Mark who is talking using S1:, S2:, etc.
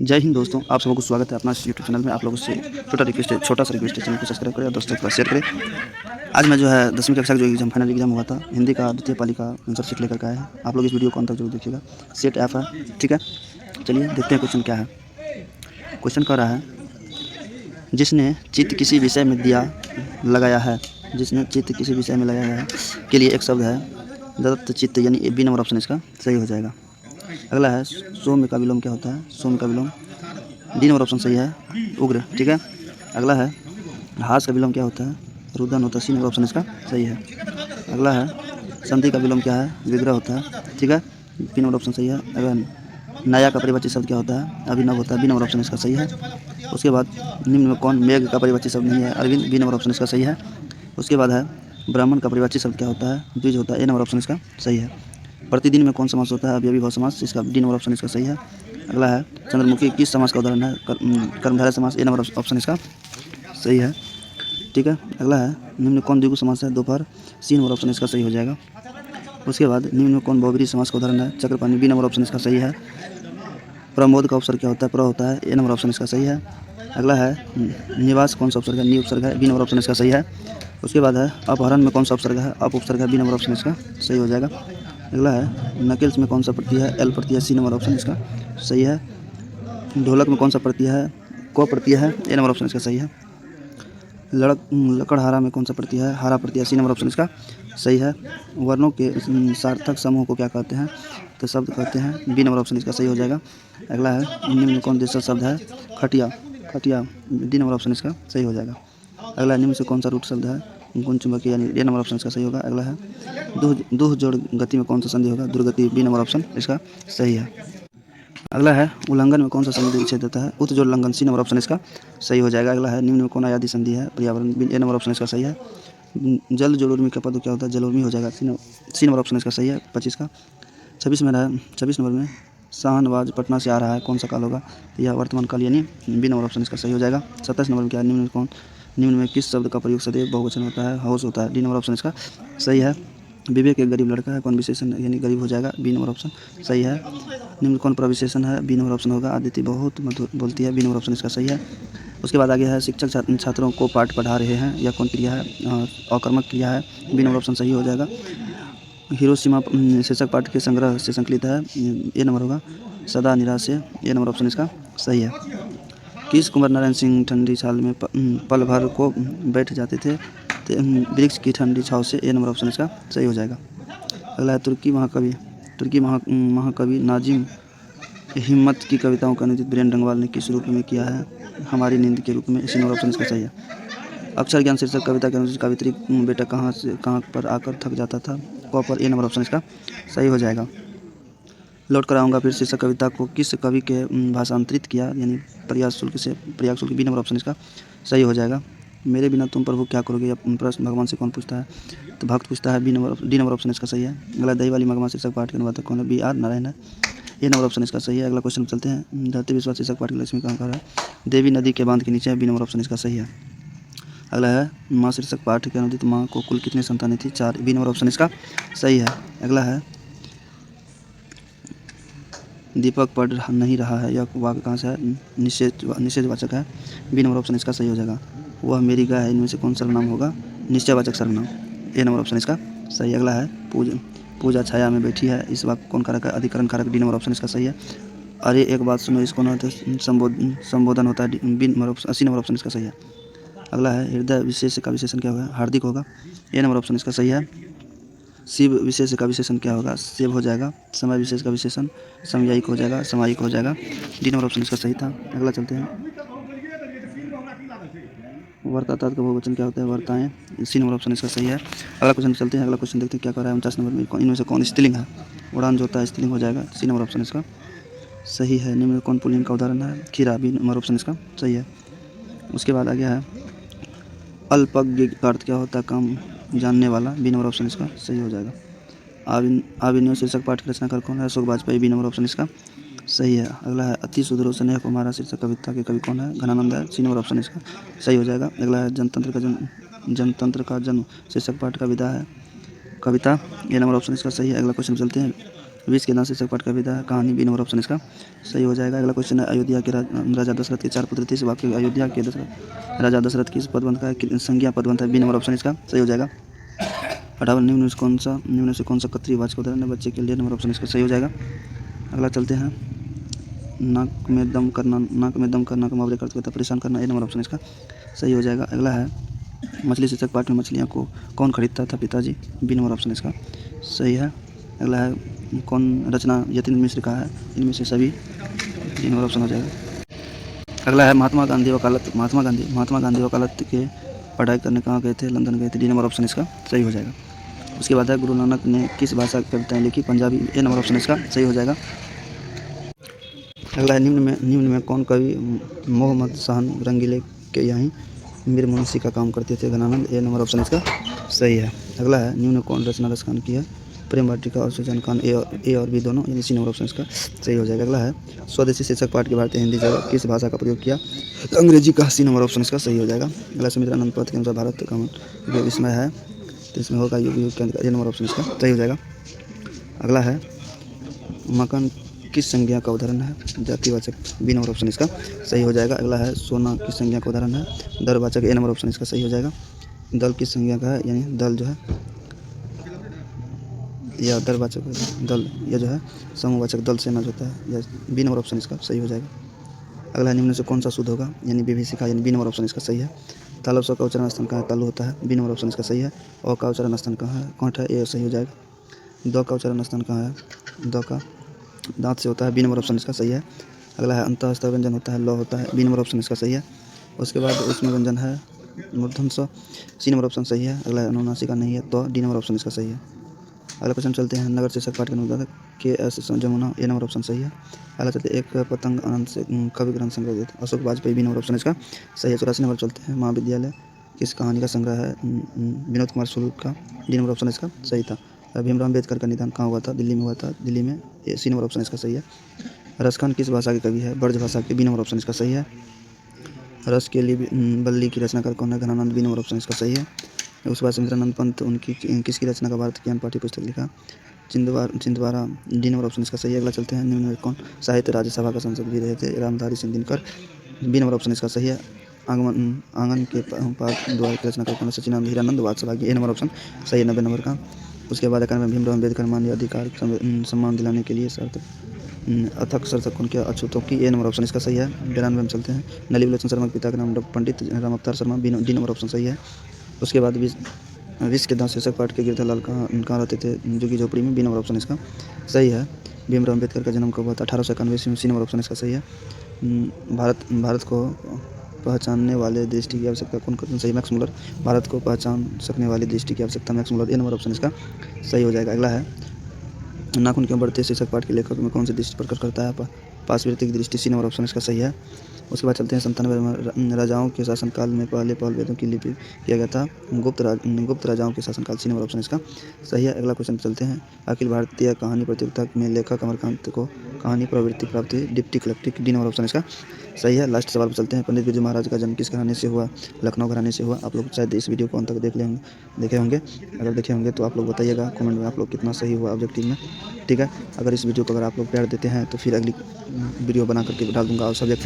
S1: जय हिंद दोस्तों, आप सबको स्वागत है अपना यूट्यूब चैनल में। आप लोगों से छोटा सा रिक्वेस्ट है, चैनल को सब्सक्राइब करें और दोस्तों के पास शेयर करें। आज मैं जो है 10वीं कक्षा का जो एग्जाम फाइनल एग्जाम हुआ था हिंदी का द्वितीय पाली का आंसर शीट लेकर के आया है। आप लोग इस वीडियो को अंत तक जरूर देखिएगा। सेट ऐप है, ठीक है। चलिए देखते हैं क्वेश्चन क्या है। क्वेश्चन कह रहा है, जिसने चित्त किसी विषय में दिया लगाया है, जिसने चित्त किसी विषय में लगाया है के लिए एक शब्द है दत्त चित्त, यानी बी नंबर ऑप्शन इसका सही हो जाएगा। अगला है सौम्य का विलोम क्या होता है, सौम्य का विलोम डी नंबर ऑप्शन सही है, उग्र, ठीक है। अगला है हास का विलोम क्या होता है, रुदन होता है, सी नंबर ऑप्शन इसका सही है। अगला है संधि का विलोम क्या है, विग्रह होता है, ठीक है, बी नंबर ऑप्शन सही है। अगर नया का परिवाची शब्द क्या होता है, अभिनव होता है, बी नंबर ऑप्शन इसका सही है। उसके बाद निम्न में कौन मेघ का परिवाची शब्द नहीं है, अरविंद, बी नंबर ऑप्शन इसका सही है। उसके बाद है ब्राह्मण का परिवाची शब्द क्या होता है, द्विज होता है, ए नंबर ऑप्शन इसका सही है। प्रतिदिन में कौन समास होता है, अवयवी भाव समास, इसका डी नंबर ऑप्शन इसका सही है। अगला है चंद्रमुखी किस समास का उदाहरण है, कर्मधारय समास, ए नंबर ऑप्शन इसका सही है, ठीक है। अगला है निम्न कौन द्विगु समास है, दोपहर, सी नंबर ऑप्शन इसका सही हो जाएगा। उसके बाद निम्न में कौन बहुब्रीहि समास का उदाहरण है, चक्रपाणि, बी नंबर ऑप्शन इसका सही है। प्रमोद का उपसर्ग क्या होता है, प्र होता है, ए नंबर ऑप्शन इसका सही है। अगला है निवास कौन सा उपसर्ग है, नी उपसर्ग है, बी नंबर ऑप्शन इसका सही है। उसके बाद है अपहरण में कौन सा उपसर्ग है, अप उपसर्ग है, बी नंबर ऑप्शन इसका सही हो जाएगा। अगला है नकेल्स में कौन सा प्रत्यय है, एल प्रत्यय है, सी नंबर ऑप्शन इसका सही है। ढोलक में कौन सा प्रत्यय है, क प्रत्यय है, ए नंबर ऑप्शन इसका सही है। लकड़हारा में कौन सा प्रत्यय है, हारा प्रत्यय, सी नंबर ऑप्शन इसका सही है। वर्णों के सार्थक समूह को क्या कहते हैं, तो शब्द कहते हैं, बी नंबर ऑप्शन इसका सही हो जाएगा। अगला है निम्न में कौन देशज शब्द है, खटिया, खटिया, डी नंबर ऑप्शन इसका सही हो जाएगा। अगला निम्न से कौन सा रूट शब्द है, गुण चुंबकीय, यानी ए नंबर ऑप्शन इसका सही होगा। अगला है दुह जोड़ गति में कौन सा संधि होगा, दुर्गति, बी नंबर ऑप्शन इसका सही है। अगला है उल्लंघन में कौन सा संधि विच्छेद होता है, उत जोड़ उल्लंघन, सी नंबर ऑप्शन इसका सही हो जाएगा। अगला है निम्न में कौन आयादी संधि है, पर्यावरण, बी ए नंबर ऑप्शन इसका सही है। जल जोड़ उर्मी का पद क्या होता है, जल उर्मी हो जाएगा, सी नंबर ऑप्शन इसका सही है। 25 का 26 नंबर में शाहनवाज पटना से आ रहा है, कौन सा काल होगा, यह वर्तमान काल, यानी बी नंबर ऑप्शन इसका सही हो जाएगा। 27 नंबर में क्या है, निम्न में किस शब्द का प्रयोग सदैव बहुवचन होता है, हाउस होता है, डी नंबर ऑप्शन इसका सही है। विवेक एक गरीब लड़का है, कौन विशेषण यानी गरीब हो जाएगा, बी नंबर ऑप्शन सही है। निम्न कौन प्रविशेषण है, बी नंबर ऑप्शन होगा, आदित्य बहुत मधुर बोलती है, बी नंबर ऑप्शन इसका सही है। उसके बाद आगे है शिक्षक छात्रों को पाठ पढ़ा रहे हैं, यह कौन क्रिया है, अकर्मक क्रिया है, बी नंबर ऑप्शन सही हो जाएगा। हिरोशिमा शीर्षक पाठ के संग्रह से संकलित है, ए नंबर होगा। सदा निराश है, ए नंबर ऑप्शन इसका सही है। किस कुंवर नारायण सिंह ठंडी छाल में पल भर को बैठ जाते थे, वृक्ष की ठंडी छाव से, ए नंबर ऑप्शन इसका सही हो जाएगा। अगला है तुर्की महाकवि नाजिम हिम्मत की कविताओं का अनुदित वीरेंद्र डंगवाल ने किस रूप में किया है, हमारी नींद के रूप में, इसी नंबर ऑप्शन इसका सही है। अक्षर ज्ञान शीर्षक कविता के अनुसार कवित्री बेटा कहाँ पर आकर थक जाता था, क पर, ए नंबर ऑप्शन इसका सही हो जाएगा। लौट कर आऊँगा फिर शीर्षक कविता को किस कवि के भाषांतरित किया, यानी प्रयाग शुल्क, बी नंबर ऑप्शन इसका सही हो जाएगा। मेरे बिना तुम प्रभु क्या करोगे, यह प्रश्न भगवान से कौन पूछता है, तो भक्त पूछता है, डी नंबर ऑप्शन इसका सही है। अगला दही वाली मगमा शीर्षक पाठ के अनुवादक कौन है, बी आर नारायण है, ए नंबर ऑप्शन इसका सही है। अगला क्वेश्चन चलते हैं, धरती विश्वास शीर्षक पाठ के लक्ष्मी कहाँ है, देवी नदी के बांध के नीचे है, बी नंबर ऑप्शन इसका सही है। अगला है माँ शीर्षक पाठ के अनुदित माँ को कुल कितनी संतानें थी, 4, बी नंबर ऑप्शन इसका सही है। अगला है दीपक पढ़ नहीं रहा है, यह वाक्य कहाँ से है, निषेधवाचक है, बी नंबर ऑप्शन इसका सही हो जाएगा। वह मेरी गाय है, इनमें से कौन सर्वनाम होगा, निश्चयवाचक सर्वनाम, ए नंबर ऑप्शन इसका सही। अगला है पूजा छाया में बैठी है, इस वाक्य कौन कारक है, अधिकरण कारक, डी नंबर ऑप्शन इसका सही है। अरे एक बात सुनो, इसको न संबोधन होता है, B number option, 80 number option इसका सही है। अगला है हृदय विशेष का विशेषण क्या होगा, हार्दिक होगा, ए नंबर ऑप्शन इसका सही है। शिव विशेष का विशेषण क्या होगा, शिव हो जाएगा। समय विशेष का विशेषण समयायिक हो जाएगा, समायिक हो जाएगा, डी नंबर ऑप्शन इसका सही था। अगला चलते हैं, वर्तातात का बहुवचन क्या होता है, वर्ताएं, सी नंबर ऑप्शन इसका सही है। अगला क्वेश्चन चलते हैं, अगला क्वेश्चन देखते हैं क्या कर रहा है। 49 नंबर में इनमें से कौन स्त्रीलिंग है, उड़ान जो होता है स्त्रीलिंग हो जाएगा, सी नंबर ऑप्शन इसका सही है। निम्न में कौन पुल्लिंग का उदाहरण है, खीरा, बी नंबर ऑप्शन इसका सही है। उसके बाद आगे है अल्पज्ञ का अर्थ क्या होता है, कम जानने वाला, बी नंबर ऑप्शन इसका सही हो जाएगा। आविन्यो शीर्षक पाठ की रचनाकार कौन है, Ashok Vajpeyi, B number option इसका सही है। अगला है अति सुधरो स्नेह कुमारा शीर्षक कविता के कवि कौन है, घनानंद है, सी नंबर ऑप्शन इसका सही हो जाएगा। अगला है जनतंत्र का जन्म शीर्षक पाठ का विधा है कविता, ए नंबर ऑप्शन इसका सही है। अगला क्वेश्चन चलते हैं, 20 के दांत शीर्षक पाठ का विधा है कहानी, बी नंबर ऑप्शन इसका सही हो जाएगा। अगला क्वेश्चन है, अयोध्या के राजा दशरथ के 4 पुत्र थे। इस वाक्य अयोध्या के राजा दशरथ किस पद बनता है, संज्ञा पद बनता है, बी नंबर ऑप्शन इसका सही हो जाएगा। 58 निम्न में से कौन सा कत्रीवाचक उदाहरण है बच्चे के लिए, नंबर ऑप्शन इसका सही हो जाएगा। अगला चलते हैं, नाक में दम करना का मुहावरे का अर्थ होता है परेशान करना, ए नंबर ऑप्शन इसका सही हो जाएगा। अगला है, मछली शीर्षक पाठ में मछलियाँ को कौन खरीदता था, पिताजी, बी नंबर ऑप्शन इसका सही है। अगला है, कौन रचना यतीन्द्र मिश्र का है, इनमें से सभी, बी नंबर ऑप्शन हो जाएगा। अगला है, महात्मा गांधी वकालत के पढ़ाई करने कहाँ गए थे, लंदन गए थे, डी नंबर ऑप्शन इसका सही हो जाएगा। उसके बाद है, गुरु नानक ने किस भाषा की कविताएं लिखी, पंजाबी, ए नंबर ऑप्शन इसका सही हो जाएगा। अगला है, निम्न में कौन कवि मोहम्मद शाहन रंगीले के यहीं मीर मुंशी का काम करते थे, घनानंद, ए नंबर ऑप्शन इसका सही है। अगला है, निम्न कौन रचना रसखान की है, प्रेम वाटिका और सुजान खान, ए और बी दोनों, यानी सी नंबर ऑप्शन इसका सही हो जाएगा। अगला है, स्वदेशी शीर्षक पाठ के भारतीय हिंदी जगह किस भाषा का प्रयोग किया, अंग्रेजी का, सी नंबर ऑप्शन इसका सही हो जाएगा। अगला, सुमित्रानंद पथ के अनुसार भारत का विस्मय है, तो इसमें होगा युग के अंदर, ए नंबर ऑप्शन इसका सही हो जाएगा। अगला है, मकान किस संज्ञा का उदाहरण है, जातिवाचक, बी नंबर ऑप्शन इसका सही हो जाएगा। अगला है, सोना किस संज्ञा का उदाहरण है, दरवाचक, ए नंबर ऑप्शन इसका सही हो जाएगा। दल किस संज्ञा का है, यानी दल जो है या दलवाचक दल, या जो है समूहवाचक दल से न होता है, या बी नंबर ऑप्शन इसका सही हो जाएगा। अगला है, निम्न से कौन सा शुद्ध होगा, यानी विभीषिका, यानी बी नंबर ऑप्शन इसका सही है। तालब स का उच्चारण स्थान कहाँ है, तालु होता है, बी नंबर ऑप्शन इसका सही है। अ का उच्चारण स्थान कहाँ है, कंठ है, ए सही हो जाएगा। द का उच्चारण स्थान कहाँ है, द का दांत से होता है, बी नंबर ऑप्शन इसका सही है। अगला है, अंतःस्थ व्यंजन होता है, ल होता है, बी नंबर ऑप्शन इसका सही है। उसके बाद उसमें व्यंजन है मूर्धन स, सी नंबर ऑप्शन सही है। अगला है, अनुनासिका नहीं है, तो डी नंबर ऑप्शन इसका सही है। अगला क्वेश्चन चलते हैं, नगर शीर्षक पाठ के अनुवादक के एस जमुना, ए नंबर ऑप्शन सही है। अगला चलते हैं, एक पतंग आनंद से कवि ग्रंथ संग्रह देते, Ashok Vajpeyi, B number option इसका सही है। 84 नंबर चलते हैं, महाविद्यालय किस कहानी का संग्रह है, विनोद कुमार सुल का, डी नंबर ऑप्शन इसका सही था। भीमराव अम्बेडकर का निधन कहाँ हुआ था, दिल्ली में हुआ था, दिल्ली में, सी नंबर ऑप्शन इसका सही है। रसखान किस भाषा के कवि है, ब्रज भाषा के, बी नंबर ऑप्शन इसका सही है। रस के लिए बल्ली की रचनाकार कौन है, घनानंद, बी नंबर ऑप्शन इसका सही है। उसके बाद सुमित्रानंद पंत, उनकी किसकी रचना का भारत ज्ञान पाठ्य पुस्तक लिखा, छिंदवाड़ा, डी नंबर ऑप्शन इसका सही है। अगला चलते हैं, निम्न में कौन साहित्य राज्यसभा का सांसद भी रहे थे, Ramdhari Singh Dinkar, B number option इसका सही है। आंगन के पाक द्वार की रचना कौन है, सचिनानंद हीरानंद वात्सलागी, ए नंबर ऑप्शन सही है, 90 नंबर का। उसके बाद 91 भीमराव अम्बेडकर मानवीय अधिकार सम्मान दिलाने के लिए अथक शर्त कौन किया, अछूतों की, ए नंबर ऑप्शन इसका सही है। 92 में चलते हैं, नलिनी विलोचन शर्मा के पिता का नाम पंडित राम अवतार शर्मा, डी नंबर ऑप्शन सही है। उसके बाद 20 के दांत शीर्षक पाठ के गिरधर लाल कहाँ रहते थे, झुग्गी झोपड़ी में, बी नंबर ऑप्शन इसका सही है। भीमराव अम्बेडकर का जन्म कब हुआ था, 1891 में, सी नंबर ऑप्शन इसका सही है। भारत को पहचानने वाले दृष्टि की आवश्यकता कौन सही, मैक्स मुलर, भारत को पहचान सकने वाली दृष्टि की आवश्यकता, मैक्स मुलर, ए नंबर ऑप्शन इसका सही हो जाएगा। अगला है, नाखून क्यों बढ़ते शीर्षक पाठ के लेखक में कौन सी दृष्टि प्रकट करता है, पार्श्ववृत्ति की दृष्टि, सी नंबर ऑप्शन इसका सही है। उसके बाद चलते हैं, 97 राजाओं के शासनकाल में पहल वेदों की लिपि किया गया था, गुप्त राजाओं के शासनकाल, सी नंबर ऑप्शन इसका सही है। अगला क्वेश्चन चलते हैं, अखिल भारतीय कहानी प्रतियोगिता में लेखक अमरकांत को कहानी प्रवृत्ति प्राप्त हुई, डिप्टी क्लप्टिक, डी नंबर ऑप्शन इसका सही है। लास्ट सवाल पर चलते हैं, पंडित बिरजू महाराज का जन्म किस घराने से हुआ, लखनऊ घराने से हुआ। आप लोग शायद इस वीडियो को अंत तक देखे होंगे, अगर देखे होंगे तो आप लोग बताइएगा कमेंट में आप लोग कितना सही हुआ ऑब्जेक्टिव में, ठीक है। अगर इस वीडियो को अगर आप लोग प्यार देते हैं तो फिर अगली वीडियो बना करके डाल दूँगा और सब्जेक्टिव